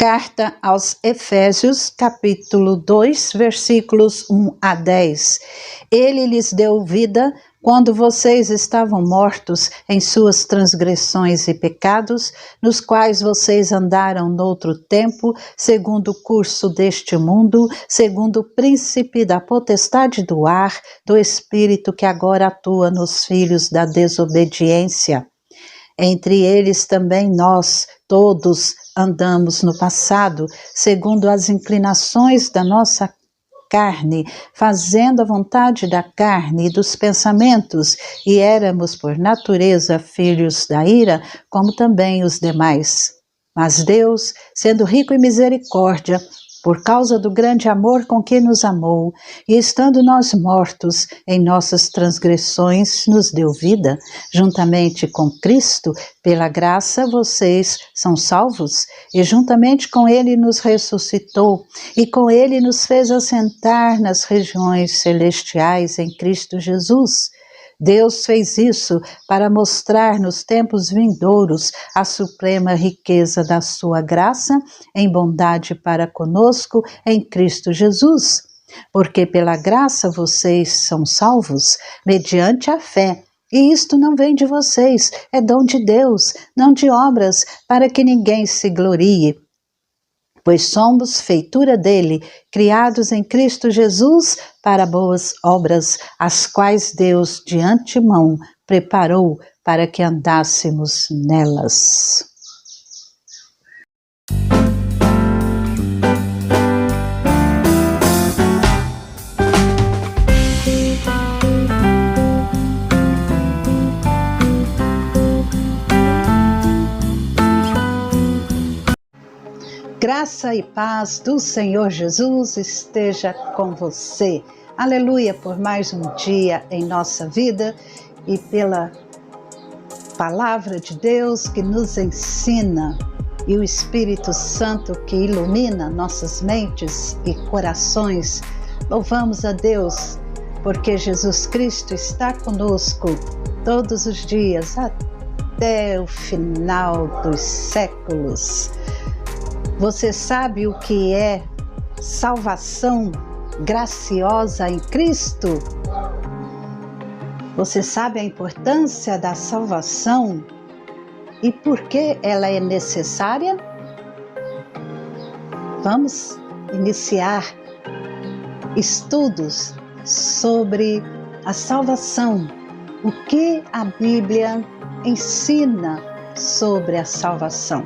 Carta aos Efésios, capítulo 2, versículos 1 a 10. Ele lhes deu vida quando vocês estavam mortos em suas transgressões e pecados, nos quais vocês andaram noutro tempo, segundo o curso deste mundo, segundo o príncipe da potestade do ar, do espírito que agora atua nos filhos da desobediência. Entre eles também nós, todos, andamos no passado, segundo as inclinações da nossa carne, fazendo a vontade da carne e dos pensamentos, e éramos por natureza filhos da ira, como também os demais. Mas Deus, sendo rico em misericórdia, por causa do grande amor com que nos amou, e estando nós mortos em nossas transgressões, nos deu vida, juntamente com Cristo, pela graça vocês são salvos, e juntamente com Ele nos ressuscitou, e com Ele nos fez assentar nas regiões celestiais em Cristo Jesus. Deus fez isso para mostrar nos tempos vindouros a suprema riqueza da sua graça em bondade para conosco em Cristo Jesus. Porque pela graça vocês são salvos, mediante a fé. E isto não vem de vocês, é dom de Deus, não de obras, para que ninguém se glorie. Pois somos feitura dele, criados em Cristo Jesus para boas obras, as quais Deus de antemão preparou para que andássemos nelas. Graça e paz do Senhor Jesus esteja com você. Aleluia por mais um dia em nossa vida e pela palavra de Deus que nos ensina e o Espírito Santo que ilumina nossas mentes e corações. Louvamos a Deus porque Jesus Cristo está conosco todos os dias até o final dos séculos. Você sabe o que é salvação graciosa em Cristo? Você sabe a importância da salvação e por que ela é necessária? Vamos iniciar estudos sobre a salvação. O que a Bíblia ensina sobre a salvação?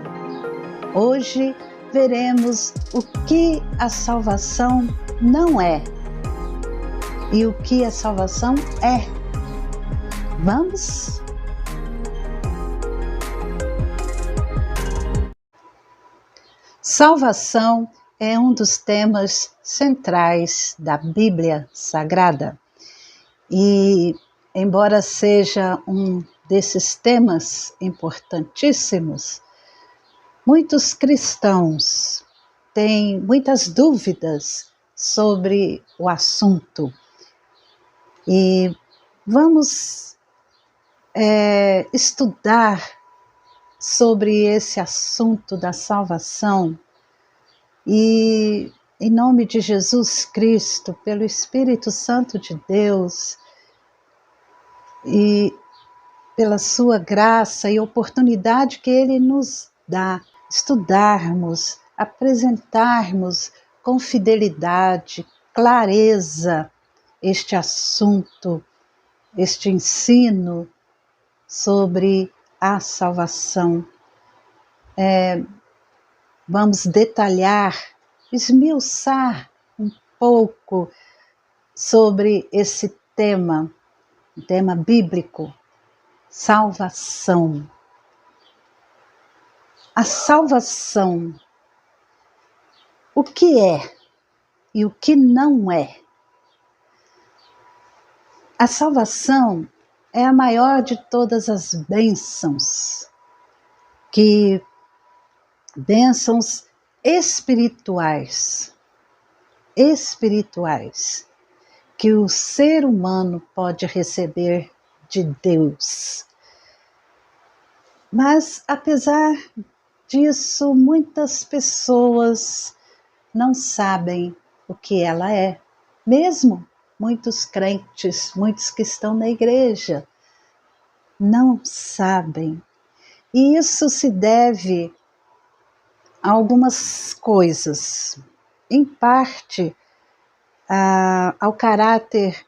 Hoje veremos o que a salvação não é e o que a salvação é. Vamos? Salvação é um dos temas centrais da Bíblia Sagrada. E, embora seja um desses temas importantíssimos, muitos cristãos têm muitas dúvidas sobre o assunto e vamos estudar sobre esse assunto da salvação e, em nome de Jesus Cristo, pelo Espírito Santo de Deus e pela sua graça e oportunidade que Ele nos dá, estudarmos, apresentarmos com fidelidade, clareza este assunto, este ensino sobre a salvação. Vamos detalhar, esmiuçar um pouco sobre esse tema, um tema bíblico, salvação. A salvação, o que é e o que não é? A salvação é a maior de todas as bênçãos, bênçãos espirituais, que o ser humano pode receber de Deus. Mas, apesar disso, muitas pessoas não sabem o que ela é. Mesmo muitos crentes, muitos que estão na igreja, não sabem. E isso se deve a algumas coisas. Em parte, ao caráter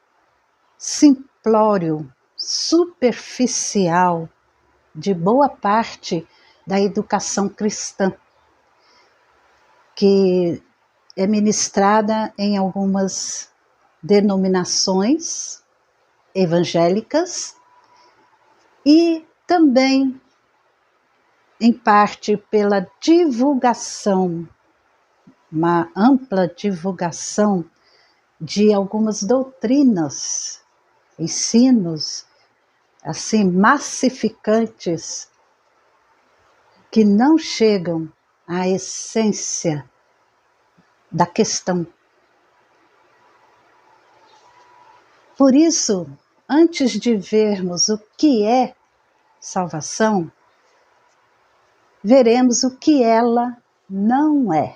simplório, superficial de boa parte da educação cristã, que é ministrada em algumas denominações evangélicas e também, em parte, pela divulgação, uma ampla divulgação de algumas doutrinas, ensinos, assim, massificantes, que não chegam à essência da questão. Por isso, antes de vermos o que é salvação, veremos o que ela não é.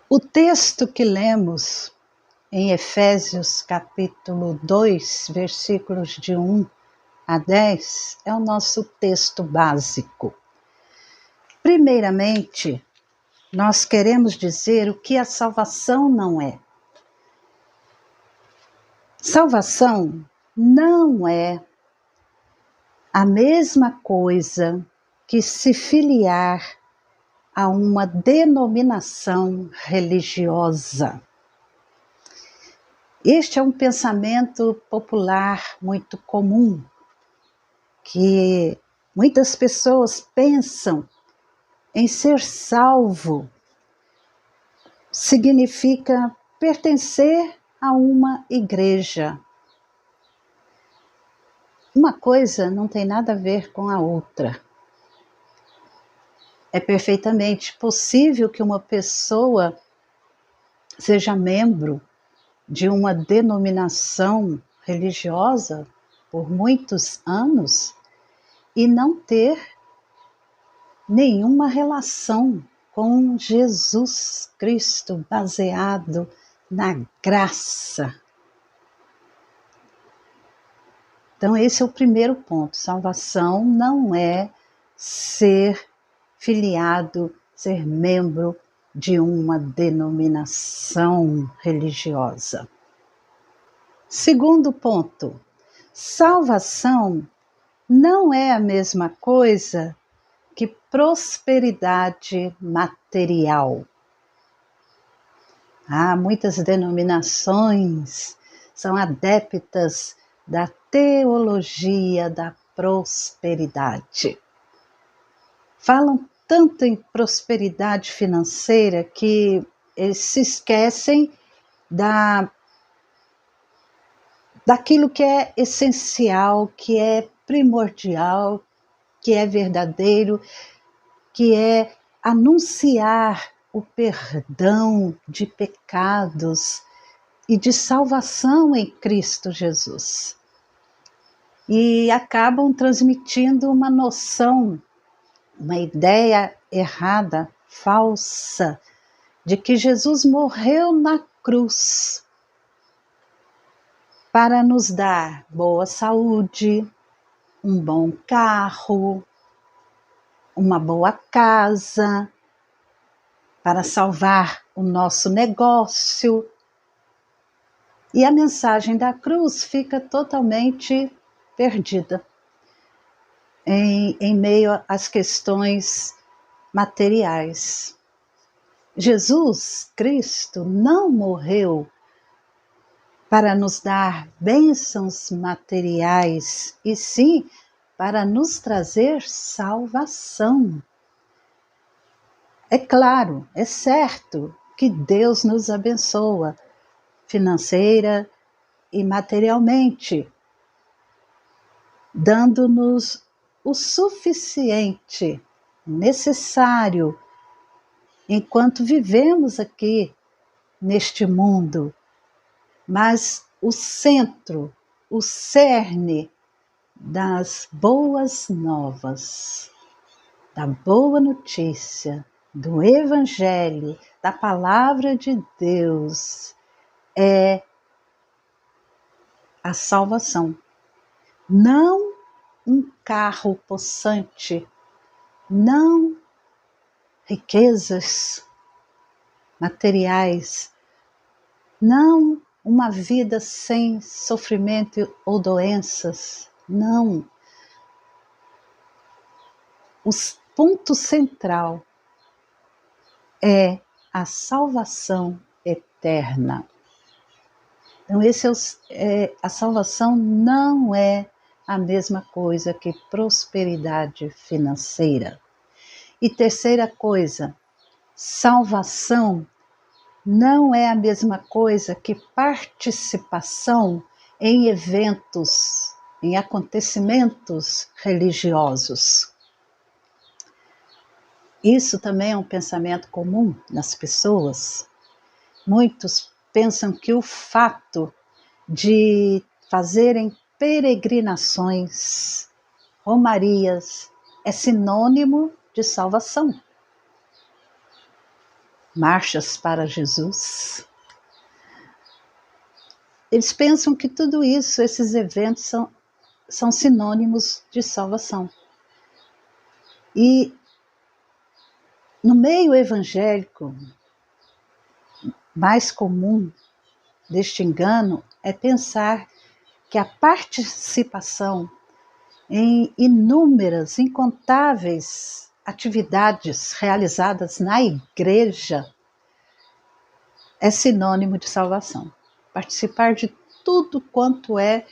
O texto que lemos em Efésios capítulo 2, versículos de 1 a 10, é o nosso texto básico. Primeiramente, nós queremos dizer o que a salvação não é. Salvação não é a mesma coisa que se filiar a uma denominação religiosa. Este é um pensamento popular muito comum, que muitas pessoas pensam em ser salvo significa pertencer a uma igreja. Uma coisa não tem nada a ver com a outra. É perfeitamente possível que uma pessoa seja membro de uma denominação religiosa por muitos anos e não ter nenhuma relação com Jesus Cristo baseado na graça. Então esse é o primeiro ponto. Salvação não é ser filiado, ser membro de uma denominação religiosa. Segundo ponto, salvação não é a mesma coisa que prosperidade material. Muitas denominações são adeptas da teologia da prosperidade. Falam tanto em prosperidade financeira que eles se esquecem daquilo que é essencial, que é primordial, que é verdadeiro, que é anunciar o perdão de pecados e de salvação em Cristo Jesus. E acabam transmitindo uma noção, uma ideia errada, falsa, de que Jesus morreu na cruz para nos dar boa saúde, um bom carro, uma boa casa, para salvar o nosso negócio. E a mensagem da cruz fica totalmente perdida em meio às questões materiais. Jesus Cristo não morreu para nos dar bênçãos materiais, e sim para nos trazer salvação. É claro, é certo que Deus nos abençoa financeira e materialmente, dando-nos o suficiente, necessário, enquanto vivemos aqui neste mundo. Mas o centro, o cerne das boas novas da boa notícia, do Evangelho, da palavra de Deus, é a salvação. Não um carro possante, não riquezas materiais, não uma vida sem sofrimento ou doenças, não. O ponto central é a salvação eterna. Então, a salvação não é a mesma coisa que prosperidade financeira. E terceira coisa, salvação não é a mesma coisa que participação em eventos, em acontecimentos religiosos. Isso também é um pensamento comum nas pessoas. Muitos pensam que o fato de fazerem peregrinações, romarias, é sinônimo de salvação. Marchas para Jesus. Eles pensam que tudo isso, esses eventos são sinônimos de salvação. E no meio evangélico, mais comum deste engano é pensar que a participação em inúmeras, incontáveis atividades realizadas na igreja é sinônimo de salvação. Participar de tudo quanto é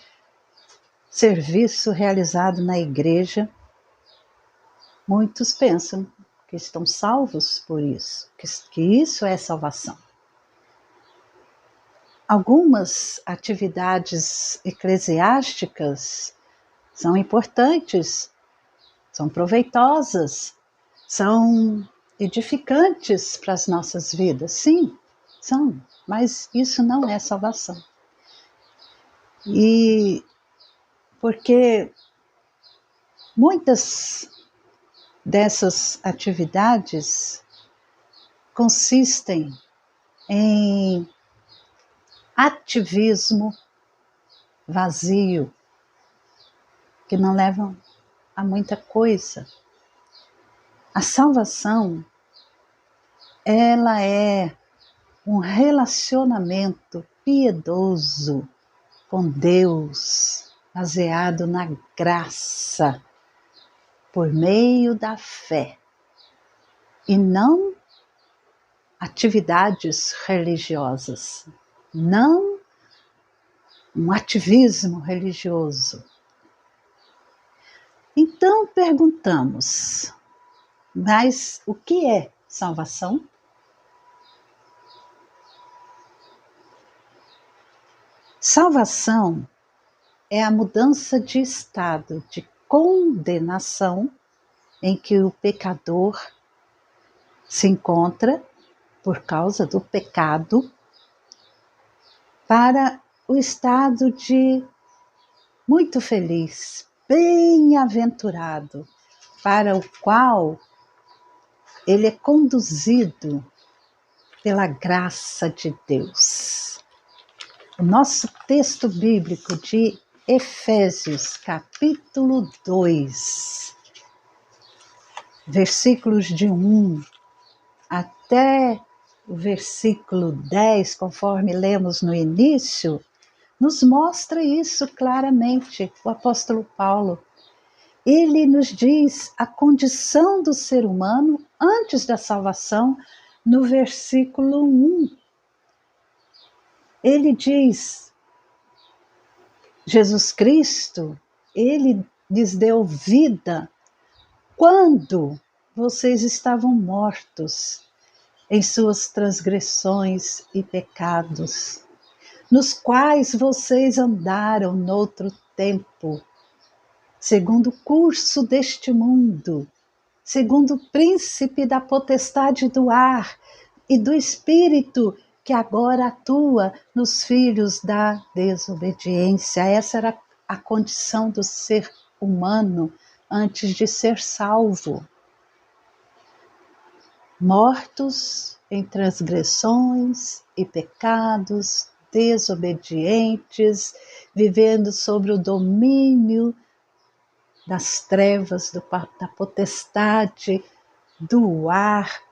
serviço realizado na igreja, muitos pensam que estão salvos por isso, que isso é salvação. Algumas atividades eclesiásticas são importantes, são proveitosas, são edificantes para as nossas vidas. Sim, são, mas isso não é salvação. E porque muitas dessas atividades consistem em ativismo vazio, que não levam a muita coisa. A salvação, ela é um relacionamento piedoso com Deus, baseado na graça, por meio da fé, e não atividades religiosas, não um ativismo religioso. Então perguntamos, mas o que é salvação? Salvação é a mudança de estado de condenação em que o pecador se encontra por causa do pecado para o estado de muito feliz, bem-aventurado, para o qual ele é conduzido pela graça de Deus. O nosso texto bíblico de Efésios, capítulo 2, versículos de 1 até o versículo 10, conforme lemos no início, nos mostra isso claramente, o apóstolo Paulo. Ele nos diz a condição do ser humano antes da salvação, no versículo 1. Ele diz, Jesus Cristo, ele lhes deu vida quando vocês estavam mortos em suas transgressões e pecados, nos quais vocês andaram noutro tempo, segundo o curso deste mundo, segundo o príncipe da potestade do ar e do espírito que agora atua nos filhos da desobediência. Essa era a condição do ser humano antes de ser salvo. mortos em transgressões e pecados, desobedientes, vivendo sobre o domínio das trevas, da potestade, do ar,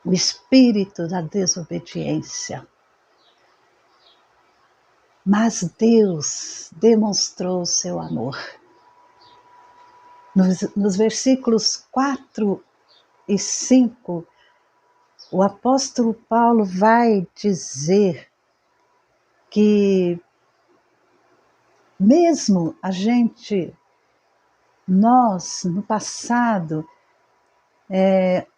o espírito da desobediência. Mas Deus demonstrou o seu amor. Nos versículos 4 e 5, o apóstolo Paulo vai dizer que mesmo nós no passado,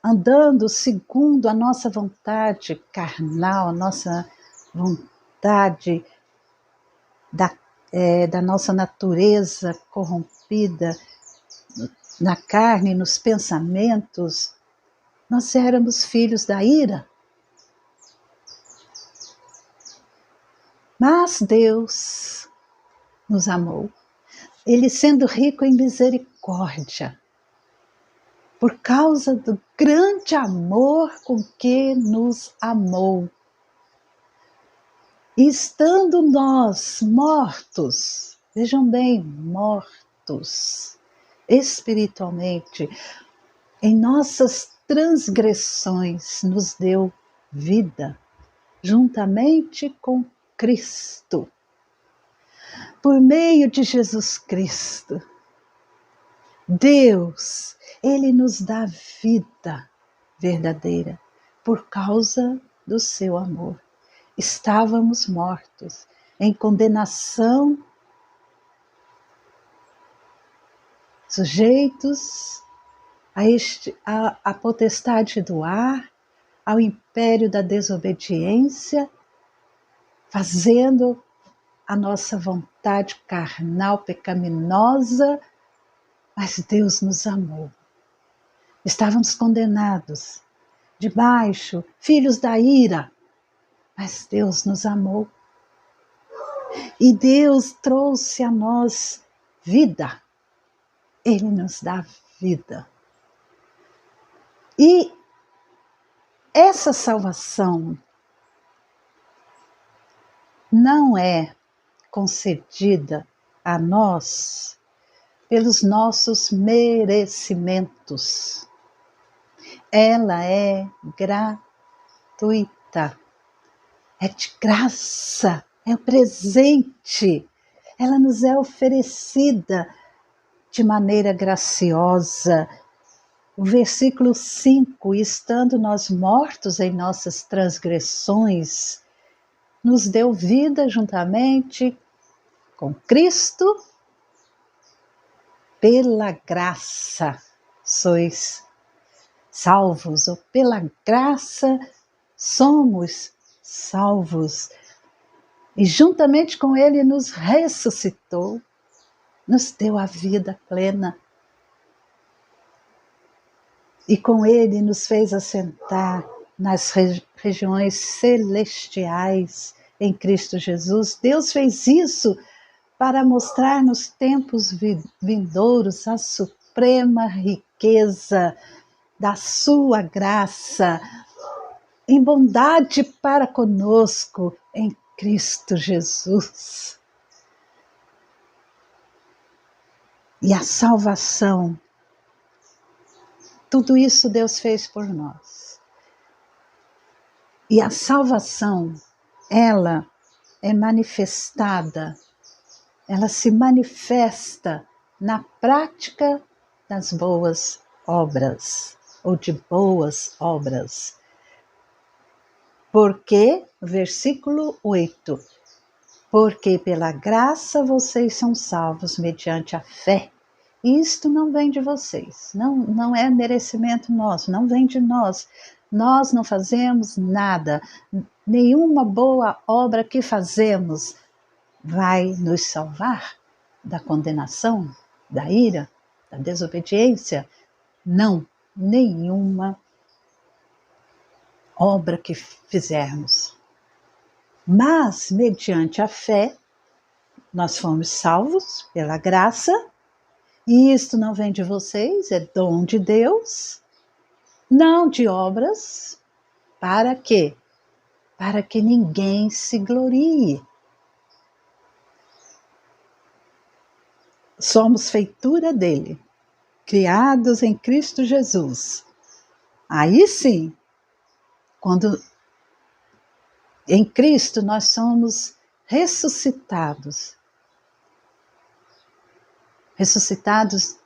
andando segundo a nossa vontade carnal, a nossa vontade da nossa natureza corrompida, na carne, nos pensamentos, nós éramos filhos da ira. Mas Deus nos amou. Ele, sendo rico em misericórdia, por causa do grande amor com que nos amou, e estando nós mortos, vejam bem, mortos espiritualmente, em nossas transgressões, nos deu vida, juntamente com Cristo. Por meio de Jesus Cristo, Deus, Ele nos dá vida verdadeira por causa do seu amor. Estávamos mortos em condenação, sujeitos à potestade do ar, ao império da desobediência, fazendo a nossa vontade carnal, pecaminosa, mas Deus nos amou. Estávamos condenados, debaixo, filhos da ira, mas Deus nos amou. E Deus trouxe a nós vida. Ele nos dá vida. E essa salvação não é concedida a nós pelos nossos merecimentos. Ela é gratuita, é de graça, é um presente. Ela nos é oferecida de maneira graciosa. O versículo 5, estando nós mortos em nossas transgressões, nos deu vida juntamente com Cristo. Pela graça sois salvos, ou pela graça somos salvos. E juntamente com Ele nos ressuscitou, nos deu a vida plena. E com Ele nos fez assentar nas regiões celestiais em Cristo Jesus. Deus fez isso para mostrar nos tempos vindouros a suprema riqueza da sua graça, em bondade para conosco em Cristo Jesus. E a salvação, tudo isso Deus fez por nós. E a salvação, ela é manifestada, ela se manifesta na prática das boas obras, ou de boas obras. Porque, versículo 8, porque pela graça vocês são salvos mediante a fé. E isto não vem de vocês, não é merecimento nosso, não vem de nós. Nós não fazemos nada, nenhuma boa obra que fazemos vai nos salvar da condenação, da ira, da desobediência. Não, nenhuma obra que fizermos. Mas, mediante a fé, nós fomos salvos pela graça, e isto não vem de vocês, é dom de Deus, não de obras, para quê? Para que ninguém se glorie. Somos feitura dele, criados em Cristo Jesus. Aí sim, quando em Cristo nós somos ressuscitados. Ressuscitados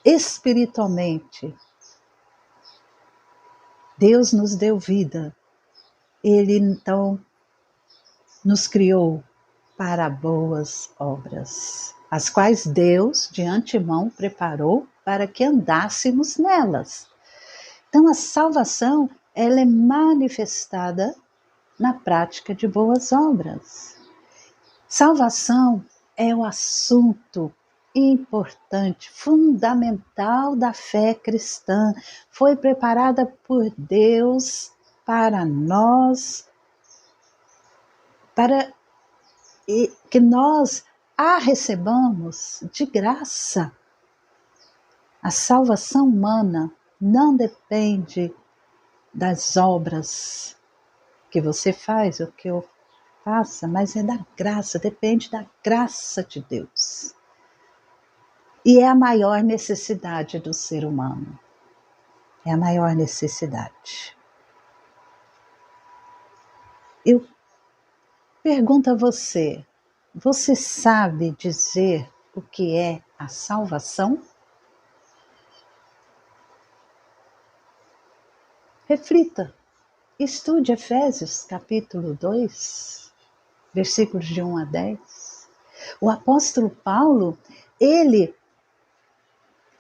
espiritualmente. Deus nos deu vida. Ele então nos criou para boas obras, as quais Deus de antemão preparou para que andássemos nelas. Então a salvação, ela é manifestada na prática de boas obras. Salvação é o assunto importante, fundamental da fé cristã. Foi preparada por Deus para nós, para que nós a recebamos de graça. A salvação humana não depende das obras que você faz ou que eu faça, mas é da graça, depende da graça de Deus. E é a maior necessidade do ser humano. É a maior necessidade. Eu pergunto a você, você sabe dizer o que é a salvação? Reflita, estude Efésios capítulo 2, versículos de 1 a 10. O apóstolo Paulo, ele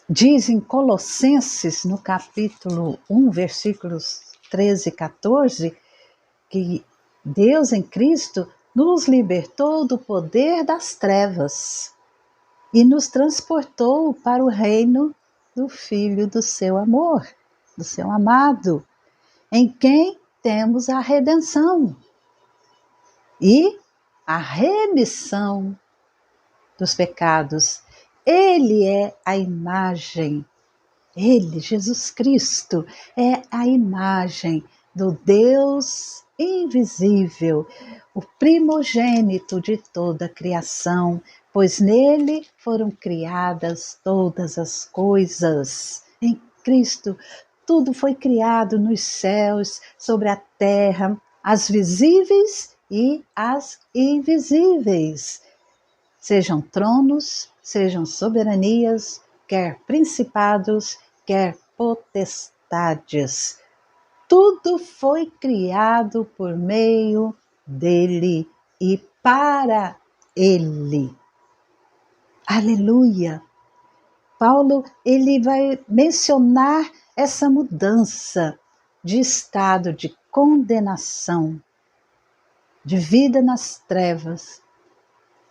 diz em Colossenses, no capítulo 1, versículos 13 e 14, que Deus em Cristo nos libertou do poder das trevas e nos transportou para o reino do Filho do seu amor, do seu amado, em quem temos a redenção e a remissão dos pecados. Ele é a imagem, ele, Jesus Cristo, é a imagem do Deus invisível, o primogênito de toda a criação, pois nele foram criadas todas as coisas. Em Cristo, tudo foi criado nos céus, sobre a terra, as visíveis e as invisíveis. Sejam tronos, sejam soberanias, quer principados, quer potestades. Tudo foi criado por meio dele e para ele. Aleluia! Paulo, ele vai mencionar essa mudança de estado de condenação, de vida nas trevas,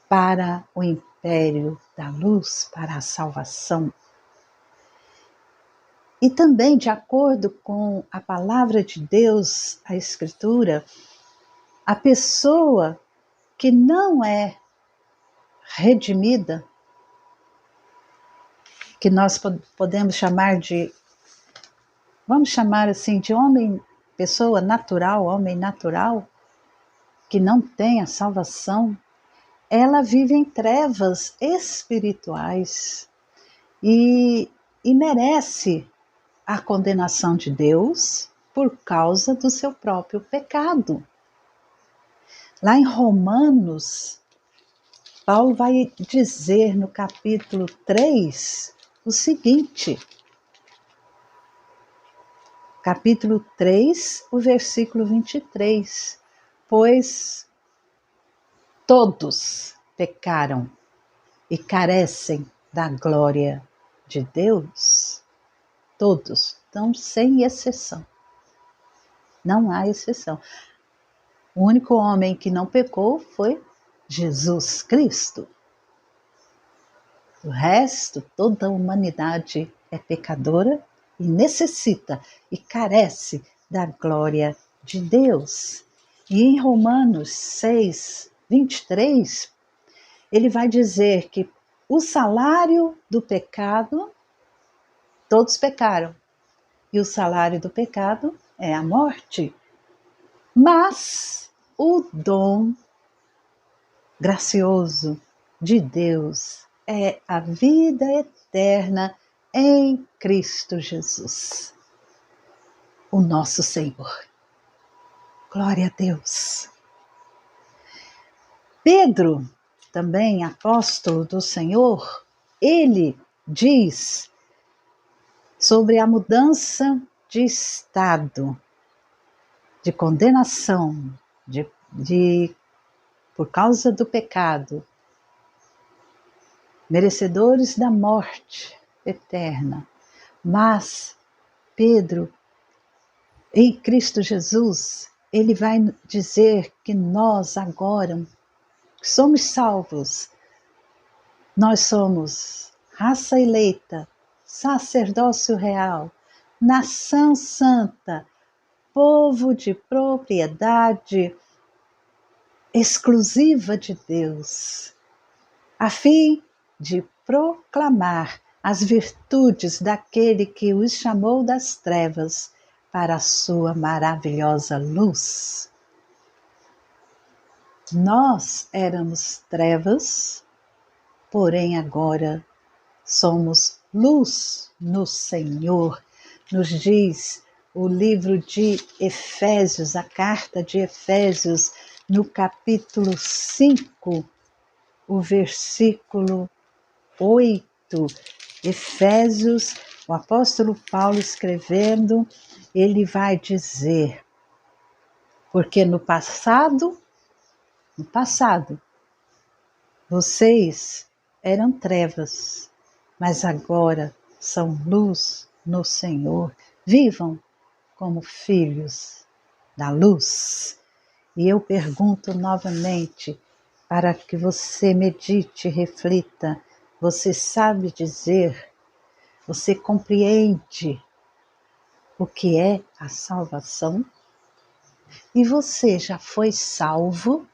para o império da luz, para a salvação. E também, de acordo com a palavra de Deus, a Escritura, a pessoa que não é redimida, que nós podemos chamar de, vamos chamar assim, de homem, pessoa natural, homem natural, que não tem a salvação, ela vive em trevas espirituais e merece a condenação de Deus por causa do seu próprio pecado. Lá em Romanos, Paulo vai dizer no capítulo 3 o seguinte, capítulo 3, o versículo 23, pois todos pecaram e carecem da glória de Deus. Todos, então sem exceção. Não há exceção. O único homem que não pecou foi Jesus Cristo. O resto, toda a humanidade é pecadora e necessita e carece da glória de Deus. E em Romanos 6, 23, ele vai dizer que o salário do pecado, todos pecaram, e o salário do pecado é a morte. Mas o dom gracioso de Deus é a vida eterna em Cristo Jesus, o nosso Senhor. Glória a Deus. Pedro, também apóstolo do Senhor, ele diz sobre a mudança de estado, de condenação, por causa do pecado, merecedores da morte eterna. Mas Pedro, em Cristo Jesus, ele vai dizer que nós agora somos salvos. Nós somos raça eleita, sacerdócio real, nação santa, povo de propriedade exclusiva de Deus, a fim de proclamar as virtudes daquele que os chamou das trevas para a sua maravilhosa luz. Nós éramos trevas, porém agora somos luz no Senhor, nos diz o livro de Efésios, a carta de Efésios, no capítulo 5, o versículo 8. Efésios, o apóstolo Paulo escrevendo, ele vai dizer: porque no passado, vocês eram trevas, mas agora são luz no Senhor. Vivam como filhos da luz. E eu pergunto novamente, para que você medite, reflita, você sabe dizer, você compreende o que é a salvação? E você já foi salvo?